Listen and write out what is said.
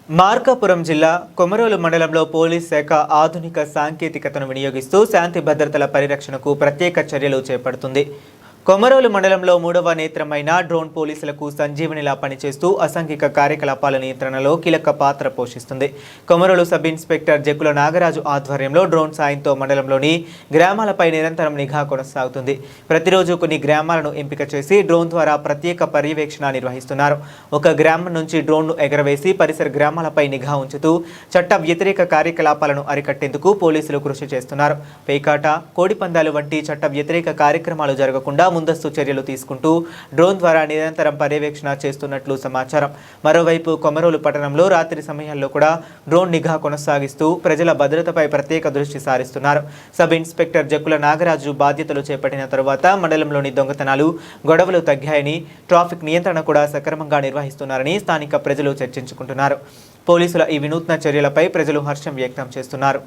మార్కాపురం జిల్లా కొమరోలు మండలంలో పోలీస్ శాఖ ఆధునిక సాంకేతికతను వినియోగిస్తూ శాంతి భద్రతల పరిరక్షణకు ప్రత్యేక చర్యలు చేపడుతుంది. కొమరోలు మండలంలో 3వ నేత్రమైన డ్రోన్ పోలీసులకు సంజీవనిలా పనిచేస్తూ అసాంఘిక కార్యకలాపాల నియంత్రణలో కీలక పాత్ర పోషిస్తుంది. కొమరోలు సబ్ ఇన్స్పెక్టర్ జక్కుల నాగరాజు ఆధ్వర్యంలో డ్రోన్ సాయంతో మండలంలోని గ్రామాలపై నిరంతరం నిఘా కొనసాగుతుంది. ప్రతిరోజు కొన్ని గ్రామాలను ఎంపిక చేసి డ్రోన్ ద్వారా ప్రత్యేక పర్యవేక్షణ నిర్వహిస్తున్నారు. ఒక గ్రామం నుంచి డ్రోన్ను ఎగరవేసి పరిసర గ్రామాలపై నిఘా ఉంచుతూ చట్ట వ్యతిరేక కార్యకలాపాలను అరికట్టేందుకు పోలీసులు కృషి చేస్తున్నారు. పేకాట, కోడిపందాలు వంటి చట్ట వ్యతిరేక కార్యక్రమాలు జరగకుండా ముందస్తు చర్యలు తీసుకుంటూ డ్రోన్ ద్వారా నిరంతరం పర్యవేక్షణ చేస్తున్నట్లు సమాచారం. మరోవైపు కొమరోలు పట్టణంలో రాత్రి సమయాల్లో కూడా డ్రోన్ నిఘా కొనసాగిస్తూ ప్రజల భద్రతపై ప్రత్యేక దృష్టి సారిస్తున్నారు. సబ్ ఇన్స్పెక్టర్ జక్కుల నాగరాజు బాధ్యతలు చేపట్టిన తరువాత మండలంలోని దొంగతనాలు, గొడవలు తగ్గాయని, ట్రాఫిక్ నియంత్రణ కూడా సక్రమంగా నిర్వహిస్తున్నారని స్థానిక ప్రజలు చర్చించుకుంటున్నారు. పోలీసుల ఈ వినూత్న చర్యలపై ప్రజలు హర్షం వ్యక్తం చేస్తున్నారు.